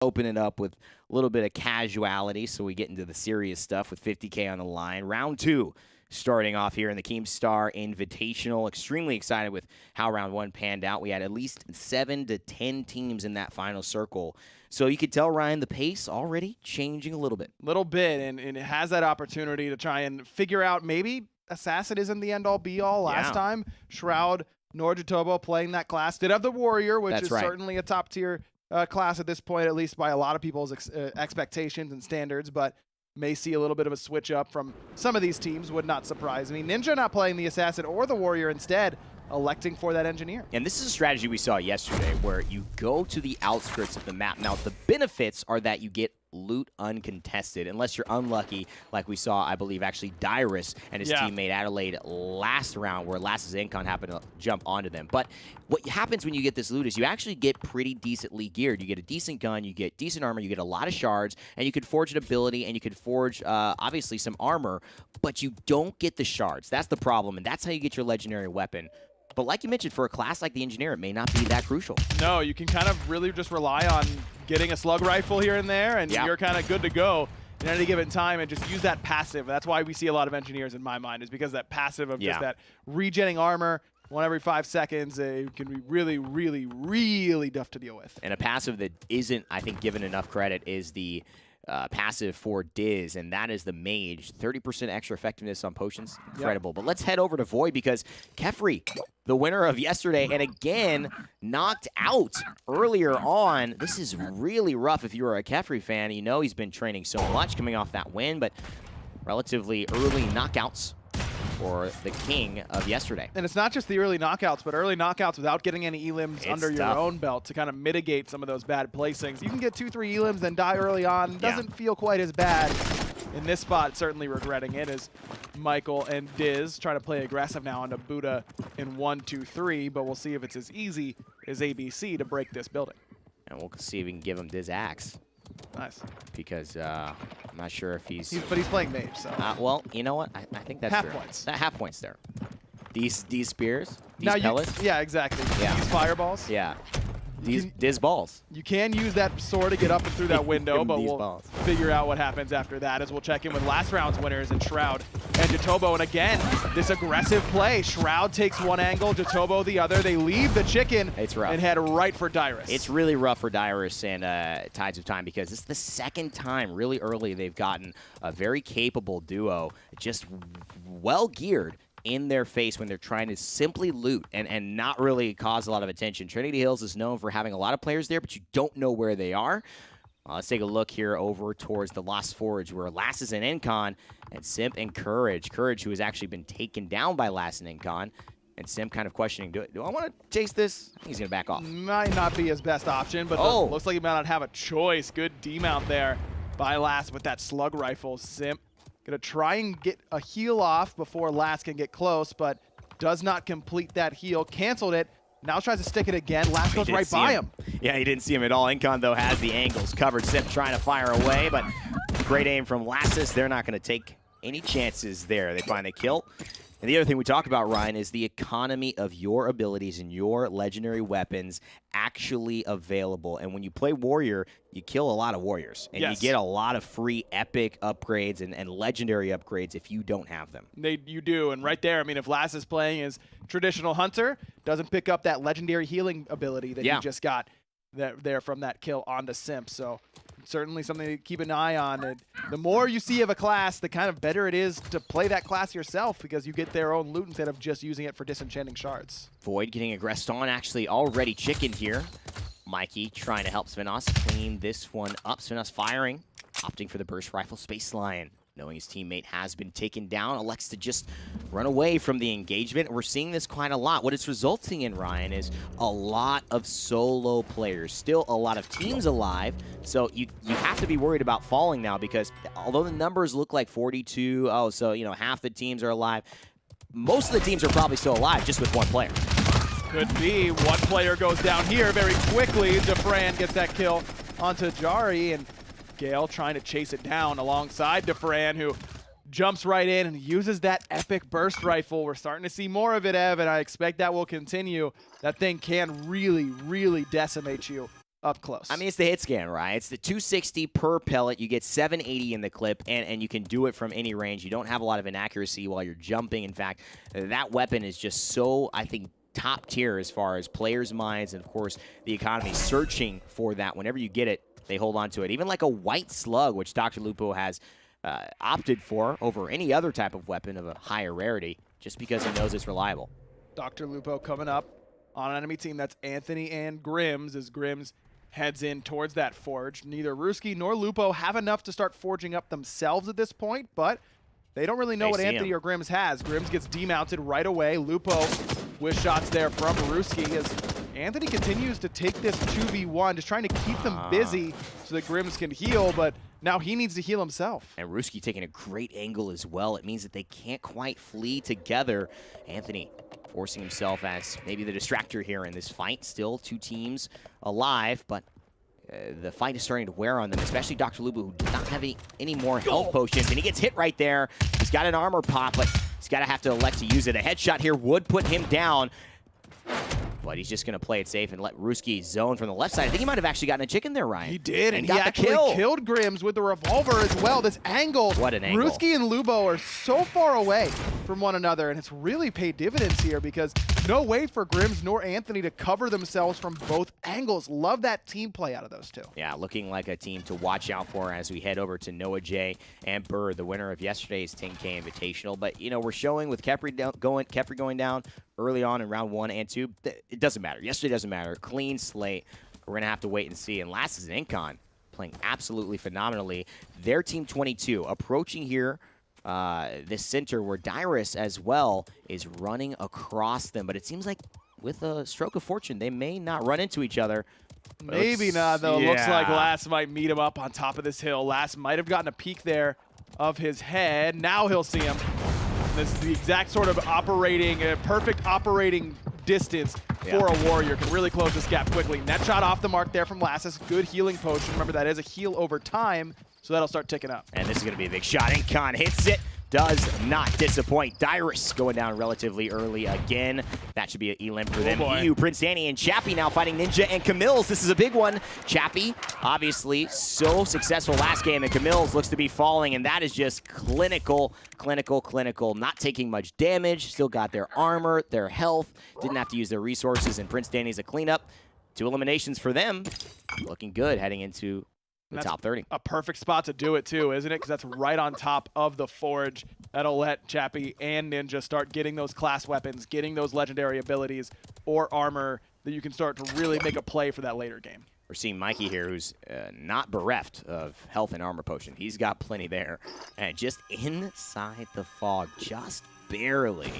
open it up with a little bit of casuality so we get into the serious stuff with 50K on the line. Round 2 starting off here in the Keemstar Invitational. Extremely excited with how round 1 panned out. We had at least 7 to 10 teams in that final circle. So you could tell, Ryan, the pace already changing a little bit. And it has that opportunity to try and figure out maybe Assassin isn't the end-all, be-all. Last time, Shroud nor JoshOG playing that class did have the Warrior, which is certainly a top-tier class at this point, at least by a lot of people's expectations and standards, but may see a little bit of a switch up from some of these teams. Would not surprise me. Ninja not playing the Assassin or the Warrior, instead electing for that Engineer. And this is a strategy we saw yesterday where you go to the outskirts of the map. Now, the benefits are that you get loot uncontested, unless you're unlucky, like we saw, I believe, actually Dyrus and his teammate Adelaide last round, where Lass's Incon happened to jump onto them. But what happens when you get this loot is you actually get pretty decently geared. You get a decent gun, you get decent armor, you get a lot of shards, and you could forge an ability, and you could forge, obviously, some armor, but you don't get the shards. That's the problem, and that's how you get your legendary weapon. But like you mentioned, for a class like the Engineer, it may not be that crucial. No, you can kind of really just rely on getting a slug rifle here and there, and you're kind of good to go at any given time, and just use that passive. That's why we see a lot of Engineers in my mind, is because that passive of just that regenning armor, 1 every 5 seconds, it can be really, really, really tough to deal with. And a passive that isn't, I think, given enough credit is the passive for Diz, and that is the Mage. 30% extra effectiveness on potions. Incredible. But let's head over to Void, because Kefri, the winner of yesterday, and again, knocked out earlier on. This is really rough if you're a Kefri fan. You know he's been training so much coming off that win, but relatively early knockouts for the king of yesterday. And it's not just the early knockouts, but early knockouts without getting any elims under your own belt to kind of mitigate some of those bad placings. You can get 2-3 elims, then die early on. Doesn't feel quite as bad. In this spot, certainly regretting it, is Michael and Diz trying to play aggressive now onto Buddha in 1-2-3, but we'll see if it's as easy as ABC to break this building. And we'll see if we can give him Diz Axe. Nice. Because I'm not sure if but he's playing Mage, so. Well, you know what? I think that's half points. Half points there. These spears, these now pellets. Yeah, exactly. These fireballs. Yeah. These Diz balls. You can use that sword to get up and through that window, but we'll figure out what happens after that, as we'll check in with last round's winners in Shroud and JoshOG. And again, this aggressive play. Shroud takes one angle, JoshOG the other. They leave the chicken and head right for Dyrus. It's really rough for Dyrus and Tides of Time, because it's the second time really early they've gotten a very capable duo, just well-geared, in their face when they're trying to simply loot and not really cause a lot of attention. Trinity Hills is known for having a lot of players there, but you don't know where they are. Let's take a look here over towards the Lost Forge, where Lass is in Incon, and Simp and Courage. Courage, who has actually been taken down by Lass and Incon, and Simp kind of questioning, do I want to chase this? He's going to back off. Might not be his best option, but looks like he might not have a choice. Good demount there by Lass with that slug rifle. Simp gonna try and get a heal off before Lass can get close, but does not complete that heal. Canceled it. Now tries to stick it again. Lass goes right by him. Yeah, he didn't see him at all. Incon, though, has the angles covered. Simp trying to fire away, but great aim from Lassus. They're not going to take any chances there. They find the kill. And the other thing we talk about, Ryan, is the economy of your abilities and your legendary weapons actually available. And when you play Warrior, you kill a lot of Warriors. And you get a lot of free epic upgrades and legendary upgrades if you don't have them. You do. And right there, I mean, if Lass is playing as traditional Hunter, doesn't pick up that legendary healing ability that you just got there from that kill onto Simp. So certainly something to keep an eye on. And the more you see of a class, the kind of better it is to play that class yourself, because you get their own loot instead of just using it for disenchanting shards. Void getting aggressed on, actually already chickened here. Mikey trying to help Svenos clean this one up. Svenos firing, opting for the burst rifle. Space Lion, knowing his teammate has been taken down, elects to just run away from the engagement. We're seeing this quite a lot. What it's resulting in, Ryan, is a lot of solo players. Still a lot of teams alive, so you have to be worried about falling now, because although the numbers look like 42, so you know half the teams are alive, most of the teams are probably still alive just with one player. Could be. One player goes down here very quickly. DeFran gets that kill onto Jari, and Gale trying to chase it down alongside DeFran, who jumps right in and uses that epic burst rifle. We're starting to see more of it, Ev, and I expect that will continue. That thing can really, really decimate you up close. I mean, it's the hit scan, right? It's the 260 per pellet. You get 780 in the clip, and you can do it from any range. You don't have a lot of inaccuracy while you're jumping. In fact, that weapon is just so, I think, top tier as far as players' minds and, of course, the economy searching for that. Whenever you get it, they hold on to it. Even like a white slug, which Dr. Lupo has opted for over any other type of weapon of a higher rarity, just because he knows it's reliable. Dr. Lupo coming up on an enemy team that's Anthony and Grimmmz, as Grimmmz heads in towards that forge. Neither Ruski nor Lupo have enough to start forging up themselves at this point, but they don't really know what Anthony or Grimmmz has. Grimmmz gets demounted right away. Lupo with shots there from Ruski as Anthony continues to take this 2v1, just trying to keep them busy so that Grimmmz can heal, but now he needs to heal himself. And Ruski taking a great angle as well. It means that they can't quite flee together. Anthony forcing himself as maybe the distractor here in this fight. Still 2 teams alive, but the fight is starting to wear on them, especially Dr. Lupo, who does not have any more health potions, and he gets hit right there. He's got an armor pop, but he's got to have to elect to use it. A headshot here would put him down, but he's just going to play it safe and let Ruski zone from the left side. I think he might have actually gotten a chicken there, Ryan. He did, and he got actually the kill. killed Grimmmz with the revolver as well. This angle. What an angle. Ruski and Lupo are so far away from one another, and it's really paid dividends here because no way for Grimmmz nor Anthony to cover themselves from both angles. Love that team play out of those two. Yeah, looking like a team to watch out for as we head over to JoshOG and Burr, the winner of yesterday's 10K Invitational. But, you know, we're showing with Kefri going down early on in round 1 and 2. It doesn't matter. Yesterday doesn't matter. Clean slate. We're going to have to wait and see. And last is an Incon playing absolutely phenomenally. Their team 22 approaching here this center where Dyrus as well is running across them. But it seems like with a stroke of fortune, they may not run into each other. Maybe not, though. Yeah. Looks like Lass might meet him up on top of this hill. Lass might have gotten a peek there of his head. Now he'll see him. This is the exact sort of perfect operating distance for a warrior. Can really close this gap quickly. Net shot off the mark there from Lassus. Good healing potion. Remember, that is a heal over time, so that'll start ticking up. And this is going to be a big shot. Incon hits it. Does not disappoint. Dyrus going down relatively early again. That should be an elim for them. EU, Prince Danny, and Chappie now fighting Ninja and Camille's. This is a big one. Chappie, obviously, so successful last game, and Camille's looks to be falling, and that is just clinical. Not taking much damage. Still got their armor, their health. Didn't have to use their resources, and Prince Danny's a cleanup. 2 eliminations for them. Looking good heading into the top 30. A perfect spot to do it too, isn't it? Because that's right on top of the forge. That'll let Chappie and Ninja start getting those class weapons, getting those legendary abilities or armor that you can start to really make a play for that later game. We're seeing Mikey here, who's not bereft of health and armor potion. He's got plenty there. And just inside the fog, just barely.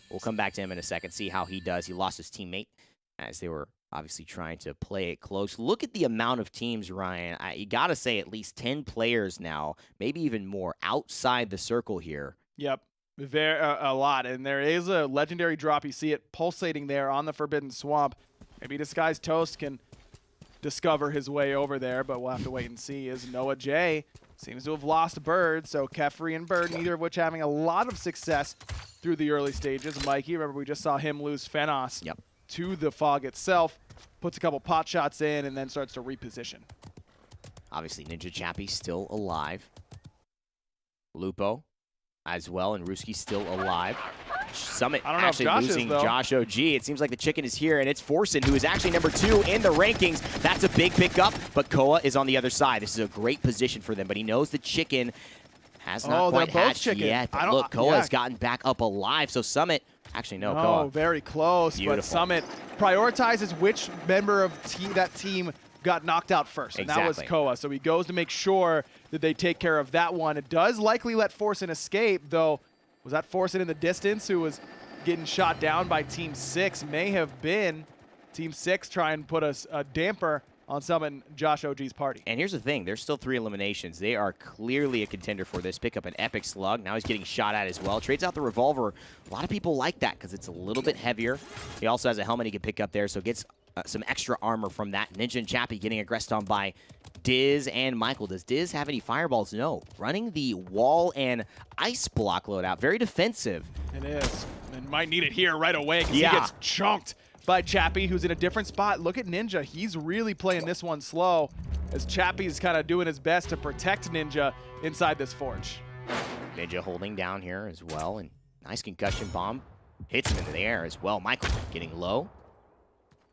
We'll come back to him in a second, see how he does. He lost his teammate as they were obviously trying to play it close. Look at the amount of teams, Ryan. You got to say at least 10 players now, maybe even more, outside the circle here. Yep, a lot. And there is a legendary drop. You see it pulsating there on the Forbidden Swamp. Maybe Disguised Toast can discover his way over there, but we'll have to wait and see. As JoshOG seems to have lost Bird, so Kefri and Bird, neither of which having a lot of success through the early stages. Mikey, remember we just saw him lose Fenos. Yep. To the fog itself, puts a couple pot shots in, and then starts to reposition. Obviously, Ninja Chappie still alive. Lupo as well, and Ruski still alive. Summit actually losing JoshOG. It seems like the chicken is here, and it's Forsen, who is actually number 2 in the rankings. That's a big pickup, but Koa is on the other side. This is a great position for them, but he knows the chicken has not quite hatched yet. But look, Koa has gotten back up alive, so Summit... Actually, no, Koa. Very close, beautiful. But Summit prioritizes which member of that team got knocked out first, and that was Koa. So he goes to make sure that they take care of that one. It does likely let Forsen escape, though. Was that Forsen in the distance who was getting shot down by Team 6? May have been Team 6 trying to put a damper on Summit and JoshOG's party. And here's the thing. There's still 3 eliminations. They are clearly a contender for this. Pick up an epic slug. Now he's getting shot at as well. Trades out the revolver. A lot of people like that because it's a little bit heavier. He also has a helmet he can pick up there, so gets some extra armor from that. Ninja and Chappie getting aggressed on by Diz and Michael. Does Diz have any fireballs? No. Running the wall and ice block loadout. Very defensive. It is. And might need it here right away because he gets chunked by Chappie, who's in a different spot. Look at Ninja. He's really playing this one slow, as Chappie's kind of doing his best to protect Ninja inside this forge. Ninja holding down here as well, and nice concussion bomb. Hits him into the air as well. Michael getting low.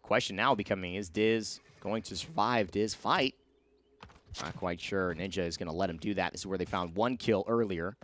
Question now becoming, is Diz going to survive Diz fight? Not quite sure. Ninja is going to let him do that. This is where they found 1 kill earlier.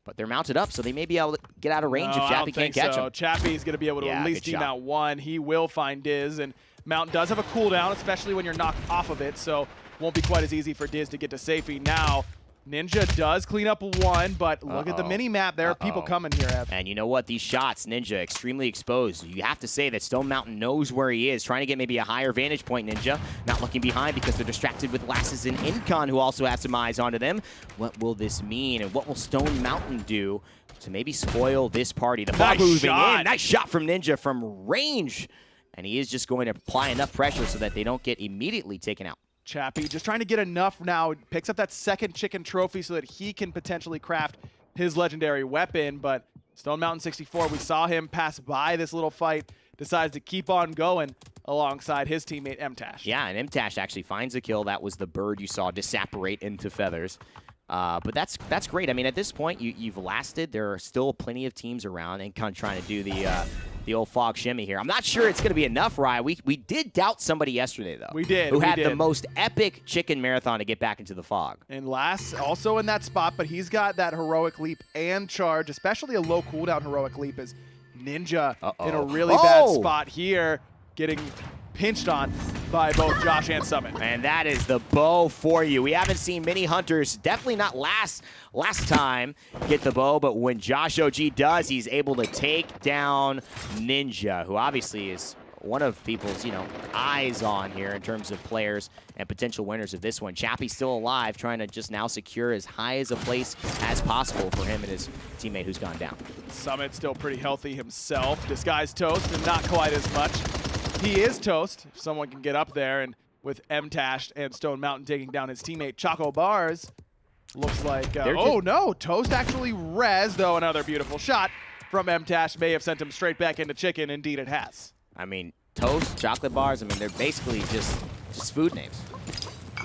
But they're mounted up, so they may be able to get out of range if Chappie can't catch him. Chappie's going to be able to at least team out 1. He will find Diz, and Mount does have a cooldown, especially when you're knocked off of it, so won't be quite as easy for Diz to get to safety. Now, Ninja does clean up 1, but look at the mini-map. There are people coming here, Ev. And you know what? These shots, Ninja, extremely exposed. You have to say that Stone Mountain knows where he is, trying to get maybe a higher vantage point, Ninja. Not looking behind because they're distracted with Lasses and Incon, who also have some eyes onto them. What will this mean, and what will Stone Mountain do to maybe spoil this party? The fog moving in. Nice shot from Ninja from range. And he is just going to apply enough pressure so that they don't get immediately taken out. Chappie just trying to get enough now, picks up that second chicken trophy so that he can potentially craft his legendary weapon, but Stone Mountain 64, we saw him pass by this little fight, decides to keep on going alongside his teammate MTash. Yeah, and MTash actually finds a kill. That was the bird you saw disapparate into feathers. But that's great. I mean, at this point, you've lasted. There are still plenty of teams around and kind of trying to do the old fog shimmy here. I'm not sure it's going to be enough, Ryan. We did doubt somebody yesterday, though. We did. Who had the most epic chicken marathon to get back into the fog. And Lass also in that spot, but he's got that heroic leap and charge, especially a low cooldown heroic leap, is Ninja in a really bad spot here, getting pinched on by both Josh and Summit. And that is the bow for you. We haven't seen many hunters, definitely not last time, get the bow, but when JoshOG does, he's able to take down Ninja, who obviously is one of people's, eyes on here in terms of players and potential winners of this one. Chappie's still alive, trying to just now secure as high as a place as possible for him and his teammate who's gone down. Summit still pretty healthy himself. Disguised Toast, and not quite as much. He is toast, if someone can get up there, and with MTash and Stone Mountain taking down his teammate Choco Bars, looks like, oh no, Toast actually res, though another beautiful shot from MTash may have sent him straight back into chicken. Indeed it has. I mean, Toast, Chocolate Bars, I mean, they're basically just food names.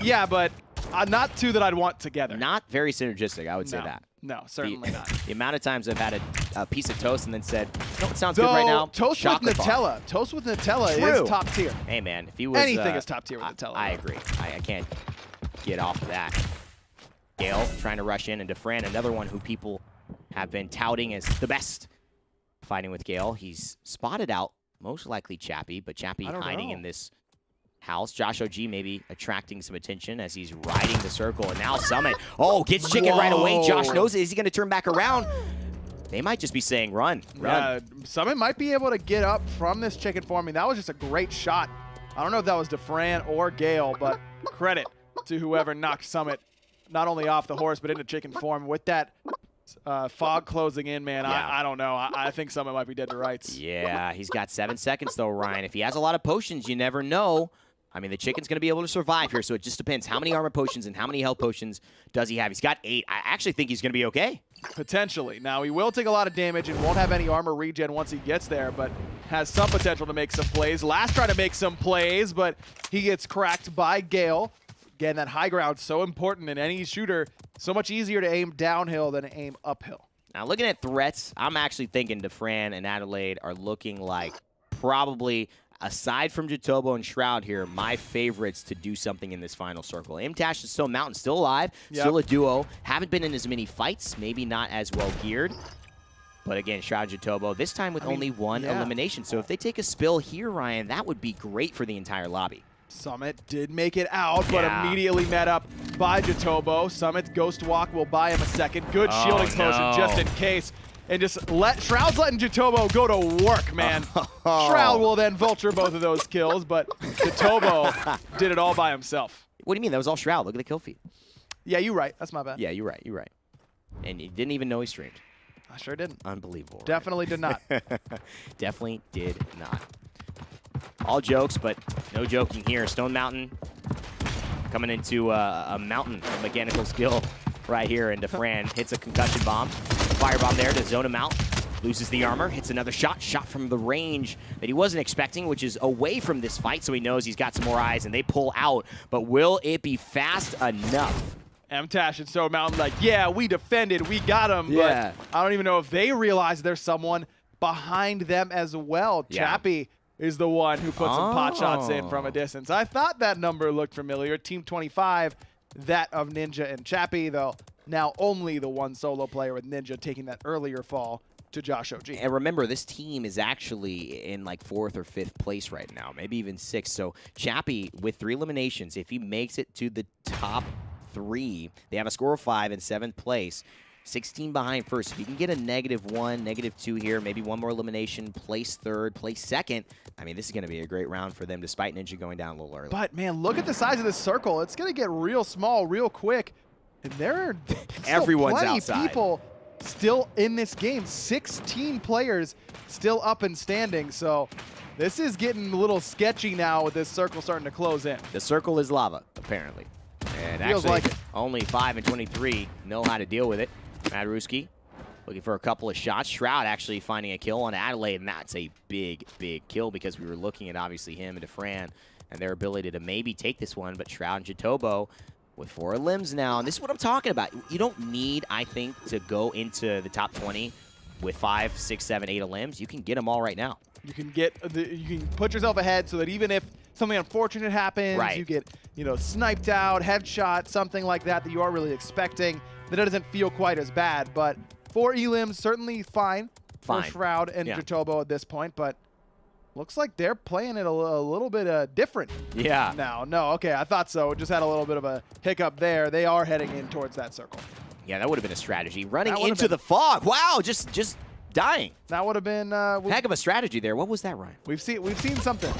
Yeah, but not two that I'd want together. Not very synergistic, I would say that. No, certainly not. The amount of times I've had a piece of toast and then said, no, it sounds good right now. Toast with Nutella. Toast with Nutella is top tier. Hey, man, if he was... Anything is top tier with Nutella. I agree. I can't get off of that. Gale trying to rush in, and DeFran, another one who people have been touting as the best fighting with Gale. He's spotted out, most likely Chappie, but Chappie hiding in this house. JoshOG maybe attracting some attention as he's riding the circle, and now Summit, gets chicken right away. Josh knows it. Is he going to turn back around? They might just be saying run. Yeah, Summit might be able to get up from this chicken form. I mean, that was just a great shot. I don't know if that was DeFran or Gale, but credit to whoever knocked Summit not only off the horse, but into chicken form. With that fog closing in, man, I don't know. I think Summit might be dead to rights. Yeah, he's got 7 seconds, though, Ryan. If he has a lot of potions, you never know. I mean, the chicken's going to be able to survive here, so it just depends how many armor potions and how many health potions does he have. He's got 8. I actually think he's going to be okay. Potentially. Now, he will take a lot of damage and won't have any armor regen once he gets there, but has some potential to make some plays. Last trying to make some plays, but he gets cracked by Gale. Again, that high ground so important in any shooter. So much easier to aim downhill than to aim uphill. Now, looking at threats, I'm actually thinking DeFran and Adelaide are looking like probably, aside from Jatobo and Shroud here, my favorites to do something in this final circle. MTash and Stone Mountain still alive, still a duo. Haven't been in as many fights, maybe not as well geared. But again, Shroud and Jatobo, this time with only one elimination. So if they take a spill here, Ryan, that would be great for the entire lobby. Summit did make it out, but immediately met up by Jatobo. Summit's Ghost Walk will buy him a second. Good shield explosion just in case. And just Shroud's letting Jatobo go to work, man. Shroud will then vulture both of those kills, but Jatobo did it all by himself. What do you mean? That was all Shroud. Look at the kill feed. Yeah, you're right. That's my bad. Yeah, you're right. You're right. And you didn't even know he streamed. I sure didn't. Unbelievable. Definitely did not. Definitely did not. All jokes, but no joking here. Stone Mountain coming into a mountain of mechanical skill right here, and DeFran hits a concussion bomb. Firebomb there to zone him out. Loses the armor, hits another shot from the range that he wasn't expecting, which is away from this fight, so he knows he's got some more eyes, and they pull out. But will it be fast enough? MTash and Stone Mountain like, yeah, we defended, we got him, yeah. But I don't even know if they realize there's someone behind them as well. Yeah. Chappie is the one who put some pot shots in from a distance. I thought that number looked familiar. Team 25, that of Ninja and Chappie, though now only the one solo player with Ninja taking that earlier fall to JoshOG. And remember, this team is actually in like 4th or 5th place right now, maybe even 6th. So Chappie, with 3 eliminations, if he makes it to the top 3, they have a score of 5 in 7th place. 16 behind first. If you can get a -1, -2 here, maybe one more elimination, place 3rd, place 2nd, I mean, this is going to be a great round for them, despite Ninja going down a little early. But, man, look at the size of this circle. It's going to get real small real quick. And there are everyone's plenty outside. People still in this game. 16 players still up and standing. So this is getting a little sketchy now with this circle starting to close in. The circle is lava, apparently. And feels actually, like it. Only 5 and 23 know how to deal with it. Madruski looking for a couple of shots. Shroud actually finding a kill on Adelaide, and that's a big, big kill because we were looking at, obviously, him and DeFran and their ability to maybe take this one, but Shroud and JoshOG with 4 limbs now, and this is what I'm talking about. You don't need, I think, to go into the top 20 with 5, 6, 7, 8 limbs. You can get them all right now. You can you can put yourself ahead so that even if something unfortunate happens, right. You get, sniped out, headshot, something like that you are really expecting, that it doesn't feel quite as bad. But 4 elims, certainly fine for Shroud and JoshOG at this point, but looks like they're playing it a little bit different. Yeah. Now, no, okay, I thought so. Just had a little bit of a hiccup there. They are heading in towards that circle. Yeah, that would have been a strategy. Running into the fog. Wow, just dying. That would have been heck of a strategy there. What was that, Ryan? We've seen something.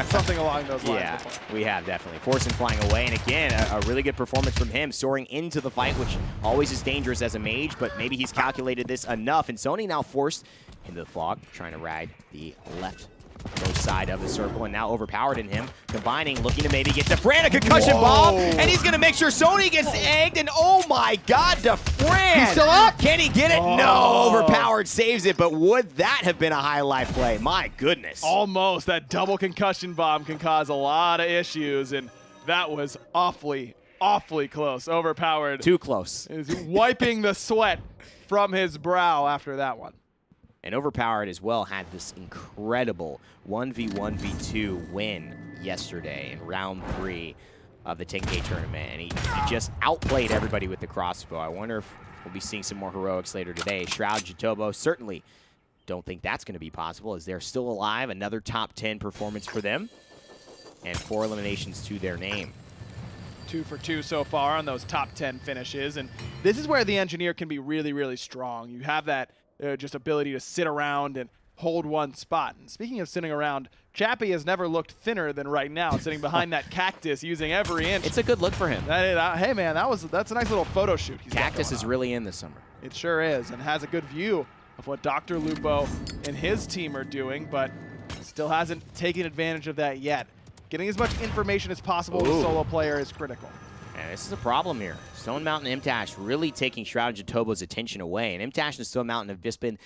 Something along those lines. Yeah, before. we have definitely. Forcing flying away, and again, a really good performance from him, soaring into the fight, which always is dangerous as a mage, but maybe he's calculated this enough. And Sony now forced into the fog, trying to ride the left side of the circle, and now overpowered in him, combining, looking to maybe get DeFran a concussion bomb, and he's going to make sure Sony gets egged, and oh my god, DeFran! He's still up? Can he get it? No, overpowered saves it, but would that have been a highlight play? My goodness. Almost. That double concussion bomb can cause a lot of issues, and that was awfully close. Overpowered. Too close. Is wiping the sweat from his brow after that one. And Overpowered as well had this incredible 1v1v2 win yesterday in round 3 of the 10K tournament. And he just outplayed everybody with the crossbow. I wonder if we'll be seeing some more heroics later today. Shroud, JoshOG, certainly don't think that's going to be possible as they're still alive. Another top 10 performance for them. And 4 eliminations to their name. 2 for 2 so far on those top 10 finishes. And this is where the Engineer can be really, really strong. You have that just ability to sit around and hold one spot. And speaking of sitting around, Chappie has never looked thinner than right now, sitting behind that cactus, using every inch. It's a good look for him. Hey man, that's a nice little photo shoot. Cactus is really in this summer. It sure is, and has a good view of what Dr. Lupo and his team are doing, but still hasn't taken advantage of that yet. Getting as much information as possible with a solo player is critical. And this is a problem here. Stone Mountain and MTash really taking Shroud and JoshOG's attention away. And MTash and Stone Mountain have just been,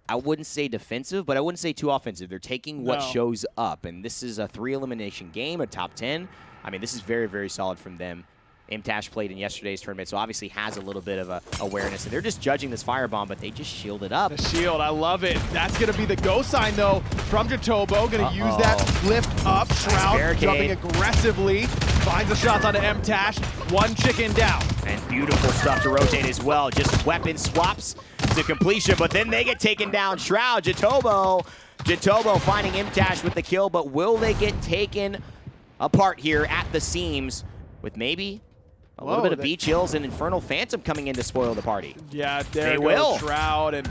I wouldn't say defensive, but I wouldn't say too offensive. They're taking what shows up. And this is a 3-elimination game, a top 10. I mean, this is very, very solid from them. MTash played in yesterday's tournament, so obviously has a little bit of awareness. And they're just judging this firebomb, but they just shielded up. The shield, I love it. That's going to be the go sign, though, from JoshOG. Going to use that lift up. Shroud jumping aggressively. Finds the shots onto MTash. One chicken down. And beautiful stuff to rotate as well. Just weapon swaps to completion, but then they get taken down. Shroud, JoshOG finding MTash with the kill, but will they get taken apart here at the seams with maybe a little bit of Beach Hills and Infernal Phantom coming in to spoil the party? Yeah, there goes Shroud, and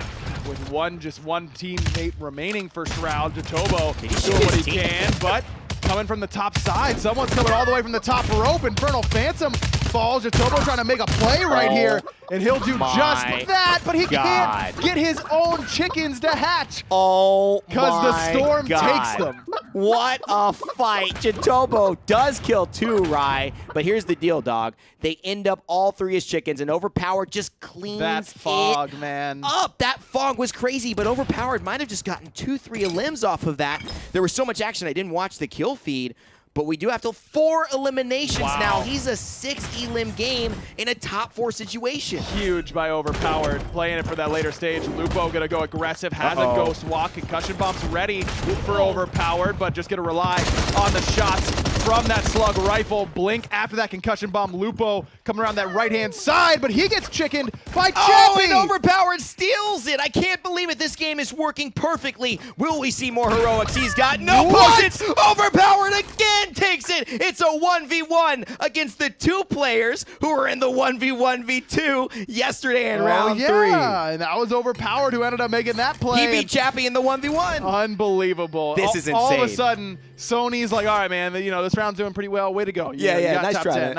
with just one teammate remaining for Shroud, JoshOG doing what he can, but coming from the top side, someone's coming all the way from the top rope. Infernal Phantom falls. JoshOG trying to make a play right here, and he'll do just that, but he can't get his own chickens to hatch. Oh, because the storm takes them. What a fight. JoshOG does kill 2, Rye, but here's the deal, dog. They end up all 3 as chickens, and Overpowered just cleans that fog, it man. up. That fog was crazy, but Overpowered might have just gotten 2-3 limbs off of that. There was so much action, I didn't watch the kill feed, but we do have to 4 eliminations now. He's a 6 elim game in a top 4 situation. Huge by Overpowered, playing it for that later stage. Lupo gonna go aggressive, has a Ghost Walk, concussion bombs ready for Overpowered, but just gonna rely on the shots from that slug rifle. Blink after that concussion bomb. Lupo coming around that right-hand side, but he gets chickened by Chappy! Oh, and Overpowered steals it! I can't believe it. This game is working perfectly. Will we see more heroics? He's got no potions! Overpowered again takes it! It's a 1v1 against the 2 players who were in the 1v1v2 yesterday in round 3. And that was Overpowered who ended up making that play. He beat Chappy in the 1v1. Unbelievable. This is insane. All of a sudden, Sony's like, all right, man, you know, this round's doing pretty well. Way to go. Yeah, nice try.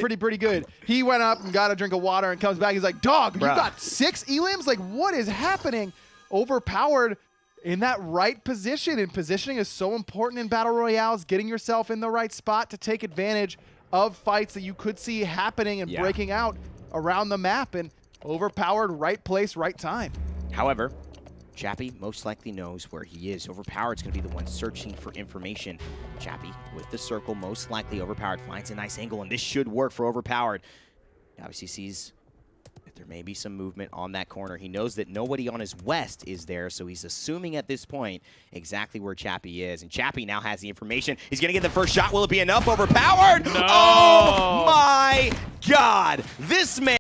Pretty good. He went up and got a drink of water and comes back. He's like, dog, you got 6 elims? Like, what is happening? Overpowered in that right position. And positioning is so important in Battle Royales, getting yourself in the right spot to take advantage of fights that you could see happening and breaking out around the map. And Overpowered, right place, right time. However, Chappy most likely knows where he is. Overpowered's going to be the one searching for information. Chappy with the circle, most likely Overpowered finds a nice angle, and this should work for Overpowered. Obviously sees that there may be some movement on that corner. He knows that nobody on his west is there, so he's assuming at this point exactly where Chappy is. And Chappy now has the information. He's going to get the first shot. Will it be enough? Overpowered! No. Oh my God! This man...